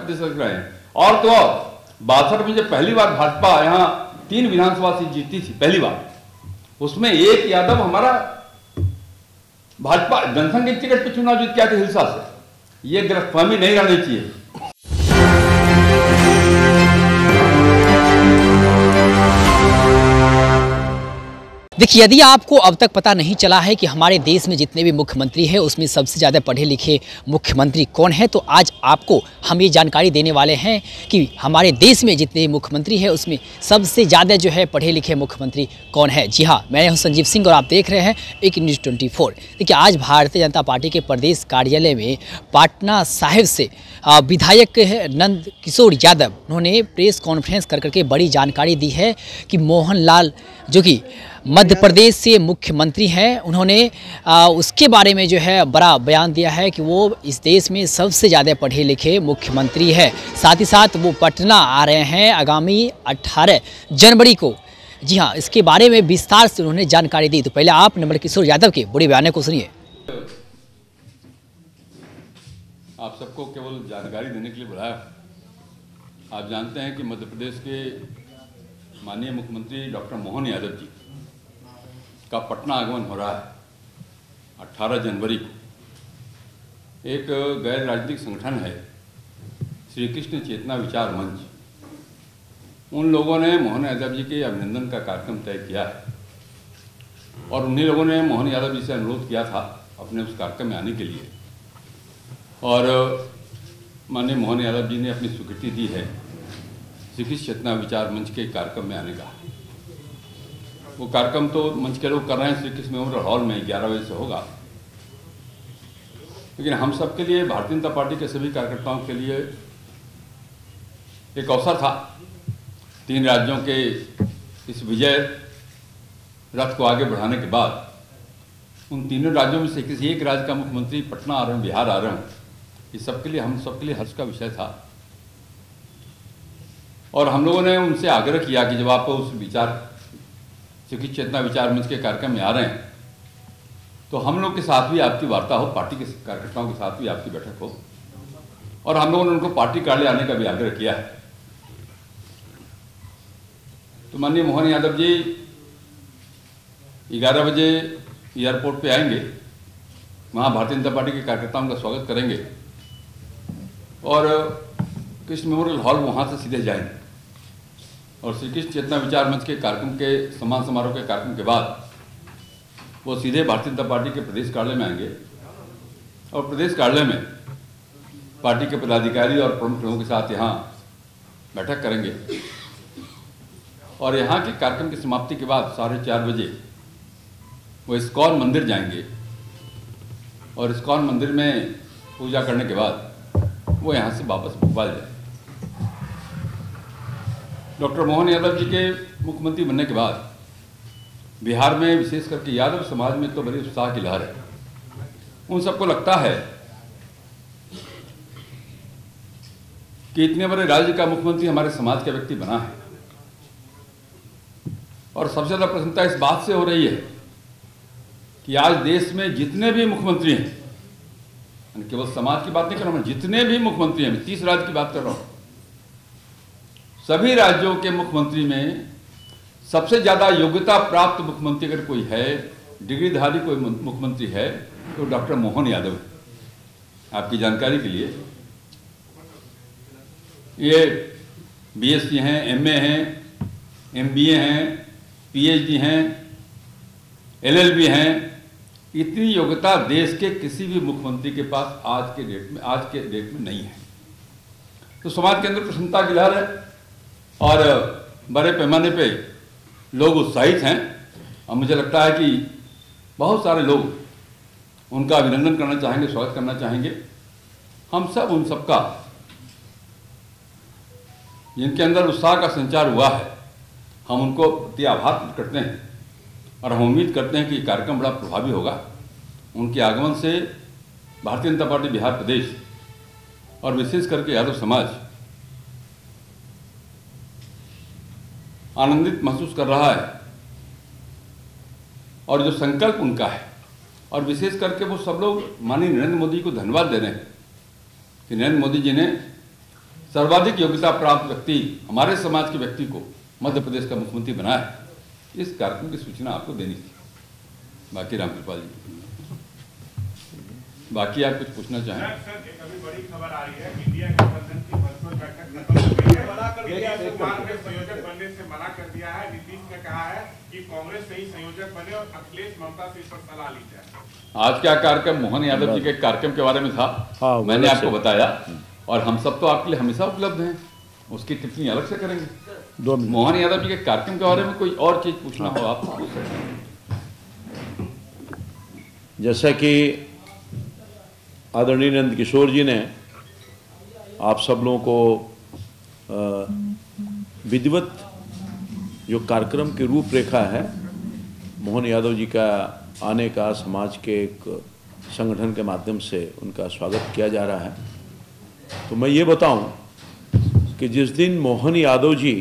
प्रतिशत रहे हैं। और तो और 62 में जब पहली बार भाजपा यहाँ 3 विधानसभा सीट जीती थी पहली बार, उसमें एक यादव हमारा भाजपा जनसंघ के टिकट पर चुनाव जीत के आए थे हिलसा से। ये गलतफहमी नहीं रहनी चाहिए। देखिए, यदि आपको अब तक पता नहीं चला है कि हमारे देश में जितने भी मुख्यमंत्री हैं उसमें सबसे ज़्यादा पढ़े लिखे मुख्यमंत्री कौन है, तो आज आपको हम ये जानकारी देने वाले हैं कि हमारे देश में जितने भी मुख्यमंत्री हैं उसमें सबसे ज़्यादा जो है पढ़े लिखे मुख्यमंत्री कौन है। जी हाँ, मैं हूं संजीव सिंह और आप देख रहे हैं एक न्यूज़ 24। देखिए, आज भारतीय जनता पार्टी के प्रदेश कार्यालय में पटना साहिब से विधायक नंद किशोर यादव उन्होंने प्रेस कॉन्फ्रेंस कर करके बड़ी जानकारी दी है कि मोहन लाल जो कि मध्य प्रदेश से मुख्यमंत्री हैं, उन्होंने उसके बारे में जो है बड़ा बयान दिया है कि वो इस देश में सबसे ज़्यादा पढ़े लिखे मुख्यमंत्री है। साथ ही साथ वो पटना आ रहे हैं आगामी 18 जनवरी को। जी हाँ, इसके बारे में विस्तार से उन्होंने जानकारी दी। तो पहले आप नंद किशोर यादव के बड़े बयान को सुनिए। आप सबको केवल जानकारी देने के लिए बुलाया। आप जानते हैं कि मध्य प्रदेश के माननीय मुख्यमंत्री डॉक्टर मोहन यादव जी का पटना आगमन हो रहा है 18 जनवरी को। एक गैर राजनीतिक संगठन है श्री कृष्ण चेतना विचार मंच, उन लोगों ने मोहन यादव जी के अभिनंदन का कार्यक्रम तय किया है और उन्हीं लोगों ने मोहन यादव जी से अनुरोध किया था अपने उस कार्यक्रम में आने के लिए। और माननीय मोहन यादव जी ने अपनी स्वीकृति दी है श्री कृष्ण चेतना विचार मंच के कार्यक्रम में आने का। वो कार्यक्रम तो मंच के लोग कर रहे हैं श्री कृष्ण मेमोरियल हॉल में 11 बजे से होगा, लेकिन हम सब के लिए, भारतीय जनता पार्टी के सभी कार्यकर्ताओं के लिए एक अवसर था 3 राज्यों के इस विजय रथ को आगे बढ़ाने के बाद उन तीनों राज्यों में से किसी एक राज्य का मुख्यमंत्री पटना आ रहे हैं, बिहार आ रहे हैं, इस सबके लिए, हम सबके लिए हर्ष का विषय था। और हम लोगों ने उनसे आग्रह किया कि जब आप उस विचार श्री चेतना विचार मंच के कार्यक्रम में आ रहे हैं तो हम लोग के साथ भी आपकी वार्ता हो, पार्टी के कार्यकर्ताओं के साथ भी आपकी बैठक हो। और हम लोगों ने उनको पार्टी कार्यालय आने का भी आग्रह किया है। तो माननीय मोहन यादव जी 11 बजे एयरपोर्ट पे आएंगे, वहाँ भारतीय जनता पार्टी के कार्यकर्ताओं का स्वागत करेंगे और कृष्ण मेमोरियल हॉल वहाँ से सीधे जाएंगे और श्री कृष्ण चेतना विचार मंच के कार्यक्रम के सम्मान समारोह के कार्यक्रम के बाद वो सीधे भारतीय जनता पार्टी के प्रदेश कार्यालय में आएंगे और प्रदेश कार्यालय में पार्टी के पदाधिकारी और प्रमुख लोगों के साथ यहाँ बैठक करेंगे। और यहाँ के कार्यक्रम की समाप्ति के बाद 4:30 बजे वो इस्कॉन मंदिर जाएंगे और इस्कॉन मंदिर में पूजा करने के बाद वो यहाँ से वापस भोपाल जाएंगे। डॉक्टर मोहन यादव जी के मुख्यमंत्री बनने के बाद बिहार में विशेष करके यादव समाज में तो बड़ी उत्साह की लहर है। उन सबको लगता है कि इतने बड़े राज्य का मुख्यमंत्री हमारे समाज का व्यक्ति बना है। और सबसे ज़्यादा प्रसन्नता इस बात से हो रही है कि आज देश में जितने भी मुख्यमंत्री हैं, केवल समाज की बात नहीं कर रहा हूँ, जितने भी मुख्यमंत्री हैं, 30 राज्य की बात कर रहा हूँ, सभी राज्यों के मुख्यमंत्री में सबसे ज़्यादा योग्यता प्राप्त मुख्यमंत्री अगर कोई है, डिग्रीधारी कोई मुख्यमंत्री है, तो डॉक्टर मोहन यादव है। आपकी जानकारी के लिए ये बीएससी हैं, एमए हैं, एमबीए हैं, पीएचडी हैं, एलएलबी हैं। इतनी योग्यता देश के किसी भी मुख्यमंत्री के पास आज के डेट में नहीं है। तो समाज के अंदर प्रसन्नता की लहर है और बड़े पैमाने पे लोग उत्साहित हैं और मुझे लगता है कि बहुत सारे लोग उनका अभिनंदन करना चाहेंगे, स्वागत करना चाहेंगे। हम सब उन सबका, जिनके अंदर उत्साह का संचार हुआ है, हम उनको प्रति आभार प्रकट करते हैं और हम उम्मीद करते हैं कि कार्यक्रम बड़ा प्रभावी होगा। उनके आगमन से भारतीय जनता पार्टी बिहार प्रदेश और विशेष करके यादव समाज आनंदित महसूस कर रहा है और जो संकल्प उनका है, और विशेष करके वो सब लोग माननीय नरेंद्र मोदी को धन्यवाद दे रहे हैं कि नरेंद्र मोदी जी ने सर्वाधिक योग्यता प्राप्त व्यक्ति, हमारे समाज के व्यक्ति को मध्य प्रदेश का मुख्यमंत्री बनाया है, इस कार्यक्रम की सूचना आपको देनी थी। बाकी रामकृपाल जी, बाकी आप कुछ पूछना चाहें? सर, एक अभी बड़ी खबर आ रही है, इंडिया गठबंधन की वर्चुअल बैठक खत्म हो गई है। नीतीश कुमार ने संयोजक बनने से मना कर दिया है। नीतीश ने कहा है कि कांग्रेस से ही संयोजक बने और अखिलेश ममता से इस पर सलाह ली जाए। आज क्या कार्यक्रम मोहन यादव जी के कार्यक्रम के बारे में था, मैंने आपको बताया, और हम सब तो आपके लिए हमेशा उपलब्ध हैं, उसकी टिप्पणी अलग से करेंगे। मोहन यादव जी के कार्यक्रम के बारे में कोई और चीज पूछना हो आप पूछ सकते हैं। जैसा कि आदरणीय नंद किशोर जी ने आप सब लोगों को विधिवत जो कार्यक्रम की रूपरेखा है मोहन यादव जी का आने का, समाज के एक संगठन के माध्यम से उनका स्वागत किया जा रहा है। तो मैं ये बताऊं कि जिस दिन मोहन यादव जी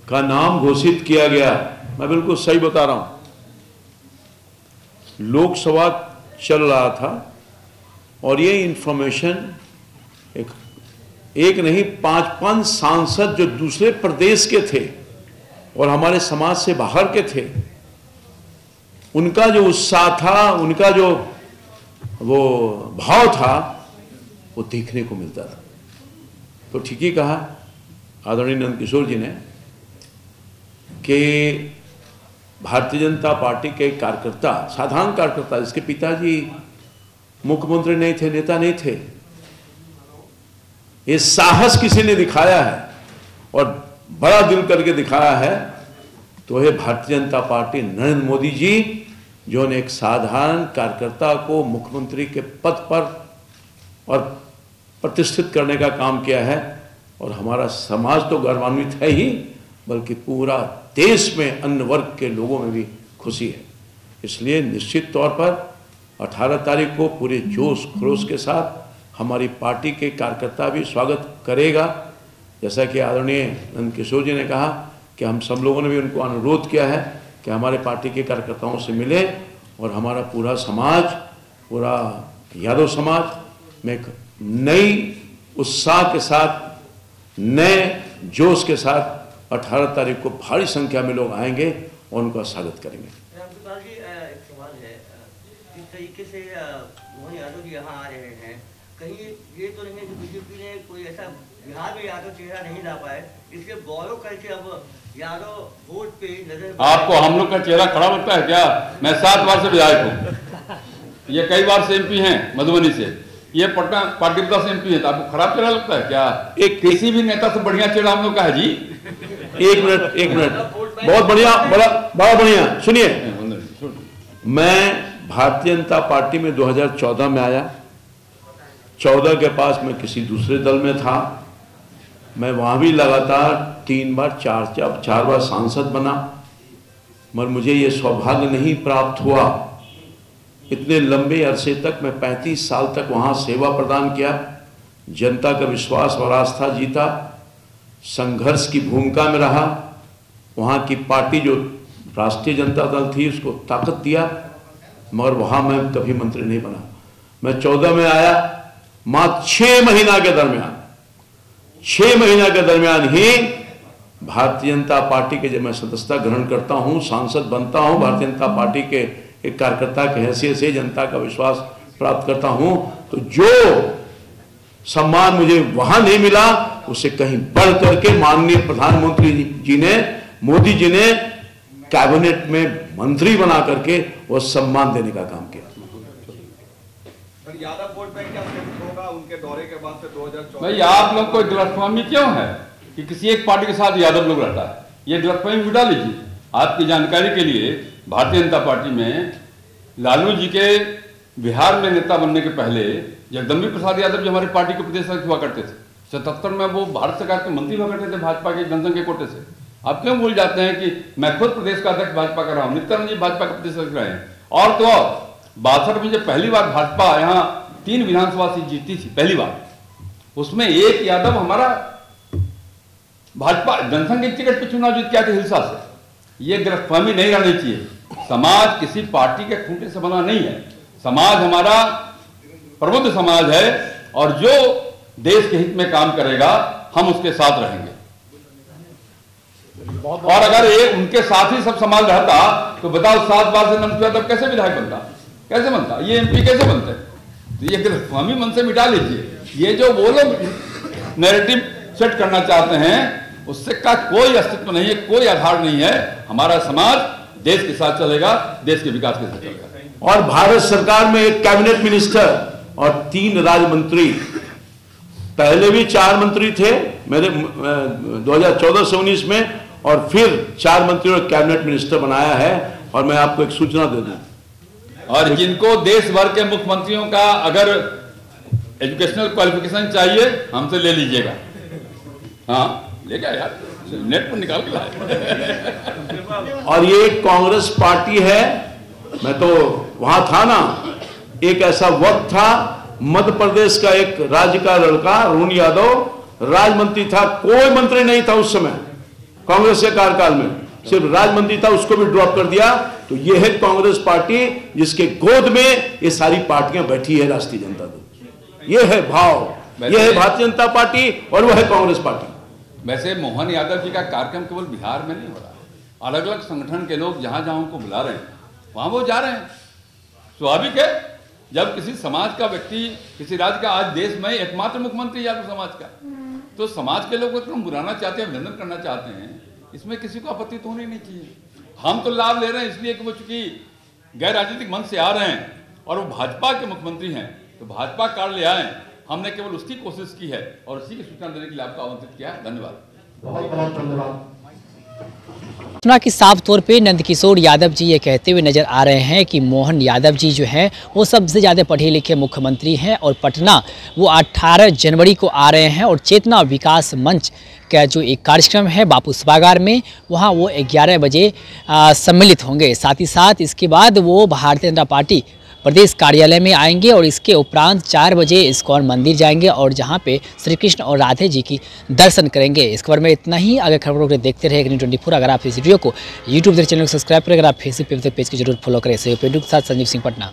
का नाम घोषित किया गया, मैं बिल्कुल सही बता रहा हूं, लोकसभा चल रहा था और ये इंफॉर्मेशन एक नहीं 5-5 सांसद जो दूसरे प्रदेश के थे और हमारे समाज से बाहर के थे, उनका जो उत्साह था, उनका जो वो भाव था, वो देखने को मिलता था। तो ठीक ही कहा आदरणीय नंद किशोर जी ने कि भारतीय जनता पार्टी के कार्यकर्ता, साधारण कार्यकर्ता, जिसके पिताजी मुख्यमंत्री नहीं थे, नेता नहीं थे, ये साहस किसी ने दिखाया है और बड़ा दिल करके दिखाया है, तो है भारतीय जनता पार्टी, नरेंद्र मोदी जी, जो ने एक साधारण कार्यकर्ता को मुख्यमंत्री के पद पर और प्रतिष्ठित करने का काम किया है। और हमारा समाज तो गौरवान्वित है ही, बल्कि पूरा देश में अन्य वर्ग के लोगों में भी खुशी है। इसलिए निश्चित तौर पर 18 तारीख को पूरे जोश खरोश के साथ हमारी पार्टी के कार्यकर्ता भी स्वागत करेगा। जैसा कि आदरणीय नंद किशोर जी ने कहा कि हम सब लोगों ने भी उनको अनुरोध किया है कि हमारे पार्टी के कार्यकर्ताओं से मिले और हमारा पूरा समाज, पूरा यादव समाज में एक नई उत्साह के साथ, नए जोश के साथ 18 तारीख को भारी संख्या में लोग आएंगे और उनका स्वागत करेंगे। रामकृपाल जी, एक सवाल है, जिस तरीके से मोहन यादव जी यहाँ आ रहे हैं, कहीं ये तो नहीं है कि बीजेपी ने कोई ऐसा बिहार में यादव चेहरा नहीं ला पाए, इसलिए गौरव करके अब यादव वोट पे नजर। आपको हम लोग का चेहरा खड़ा लगता है क्या? मैं 7 बार से विधायक हूँ, ये कई बार से एमपी हैं मधुबनी से, ये पटना पाटलिपुत्र से एमपी है, तो आपको खराब चेहरा लगता है क्या? एक किसी भी नेता से बढ़िया चेहरा हम लोग का है जी। एक मिनट, बहुत बढ़िया, बड़ा बढ़िया। सुनिए, मैं भारतीय जनता पार्टी में 2014 में आया, 14 के पास मैं किसी दूसरे दल में था, मैं वहां भी लगातार 3 बार 4 बार सांसद बना, मगर मुझे ये सौभाग्य नहीं प्राप्त हुआ। इतने लंबे अरसे तक मैं 35 साल तक वहां सेवा प्रदान किया, जनता का विश्वास और आस्था जीता, संघर्ष की भूमिका में रहा, वहां की पार्टी जो राष्ट्रीय जनता दल थी उसको ताकत दिया, मगर वहां मैं कभी मंत्री नहीं बना। मैं 14 में आया, मात्र 6 महीना के दरमियान ही भारतीय जनता पार्टी के जब मैं सदस्यता ग्रहण करता हूं, सांसद बनता हूं, भारतीय जनता पार्टी के एक कार्यकर्ता की हैसियत से जनता का विश्वास प्राप्त करता हूं, तो जो सम्मान मुझे वहां नहीं मिला, उससे कहीं बढ़ करके माननीय प्रधानमंत्री जी ने, मोदी जी ने कैबिनेट में मंत्री बना करके वो सम्मान देने का काम किया। यादव वोट बैंक क्या होगा उनके दौरे के बाद से 2014? भाई आप लोग को गलतफहमी क्यों है कि किसी एक पार्टी के साथ यादव लोग रहता है? ये गलतफहमी मिटा लीजिए। आपकी जानकारी के लिए भारतीय जनता पार्टी में लालू जी के बिहार में नेता बनने के पहले जगदम्बी प्रसाद यादव जी हमारे पार्टी के प्रदेश अध्यक्ष हुआ करते थे। 77 में वो भारत सरकार के मंत्री हुआ करते थे भाजपा के जनसंघ के कोटे से। आप क्यों भूल जाते हैं कि मैं खुद प्रदेश का अध्यक्ष भाजपा का रहा हूँ, नित्यानंद जी भाजपा के प्रदेश अध्यक्ष रहे हैं। और तो 62 में जब पहली बार भाजपा यहाँ 3 विधानसभा सीट जीती थी पहली बार, उसमें एक यादव हमारा भाजपा जनसंघ के टिकट पर चुनाव जीत के आए थे हिलसा से। ये गलतफहमी नहीं रहनी चाहिए। समाज किसी पार्टी के खूंटे से बना नहीं है, समाज हमारा प्रबुद्ध समाज है, और जो देश के हित में काम करेगा, हम उसके साथ रहेंगे। और अगर ये उनके साथ ही सब संभाल रहता तो बताओ 7 बार से नमस्कार तब कैसे विधायक बनता, कैसे बनता, ये एमपी कैसे बनते? तो ये हम मन से मिटा लीजिए। ये जो वो लोग नैरेटिव सेट करना चाहते हैं उससे का कोई अस्तित्व नहीं है, कोई आधार नहीं है। हमारा समाज देश के साथ चलेगा, देश के विकास के साथ चलेगा। और भारत सरकार में एक कैबिनेट मिनिस्टर और 3 राज्य मंत्री, पहले भी 4 मंत्री थे मेरे 2014 से 19 में, और फिर 4 मंत्रियों ने कैबिनेट मिनिस्टर बनाया है। और मैं आपको एक सूचना दे दूं, और जिनको देश भर के मुख्यमंत्रियों का अगर एजुकेशनल क्वालिफिकेशन चाहिए हमसे ले लीजिएगा। हाँ ले गया यार, नेट पर निकाल के लाए। और ये कांग्रेस पार्टी है, मैं तो वहां था ना, एक ऐसा वक्त था मध्य प्रदेश का एक राज्य का लड़का अरुण यादव राज्य मंत्री था, कोई मंत्री नहीं था उस समय कांग्रेस के कार्यकाल में, सिर्फ राज्य मंत्री था, उसको भी ड्रॉप कर दिया। तो ये है कांग्रेस पार्टी जिसके गोद में ये सारी पार्टियां बैठी है, राष्ट्रीय जनता दल। ये है भाव, ये है भारतीय जनता पार्टी और वह है कांग्रेस पार्टी। वैसे मोहन यादव जी का कार्यक्रम केवल बिहार में नहीं हो रहा, अलग अलग संगठन के लोग जहां जहां उनको बुला रहे हैं वहां वो जा रहे हैं। स्वाभाविक है, जब किसी समाज का व्यक्ति, किसी राज्य का, आज देश में एकमात्र मुख्यमंत्री यादव समाज का, तो समाज के लोग तो बुलाना चाहते हैं, अभिनंदन करना चाहते हैं, इसमें किसी को आपत्ति तो होनी नहीं चाहिए। हम तो लाभ ले रहे हैं इसलिए कि वो चूंकि गैर राजनीतिक मंच से आ रहे हैं और वो भाजपा के मुख्यमंत्री हैं, तो भाजपा कार्ड ले आए, हमने केवल उसकी कोशिश की है और उसी की सूचना देने के लिए आपको आमंत्रित किया है। धन्यवाद। बहुत बहुत धन्यवाद। सुना कि साफ तौर पे नंदकिशोर यादव जी ये कहते हुए नजर आ रहे हैं कि मोहन यादव जी जो हैं वो सबसे ज़्यादा पढ़े लिखे मुख्यमंत्री हैं और पटना वो 18 जनवरी को आ रहे हैं और चेतना विकास मंच का जो एक कार्यक्रम है बापू सभागार में, वहाँ वो 11 बजे सम्मिलित होंगे। साथ ही साथ इसके बाद वो भारतीय जनता पार्टी प्रदेश कार्यालय में आएंगे और इसके उपरांत 4 बजे इस्कॉन मंदिर जाएंगे और जहां पे श्री कृष्ण और राधे जी की दर्शन करेंगे। इस खबर में इतना ही। अगर खबरों को देखते रहे न्यूज़ 24, अगर आप इस वीडियो को यूट्यूब चैनल को सब्सक्राइब करें, अगर आप फेसबुक पेज को जरूर फॉलो करें। सहयोग के साथ संजीव सिंह, पटना।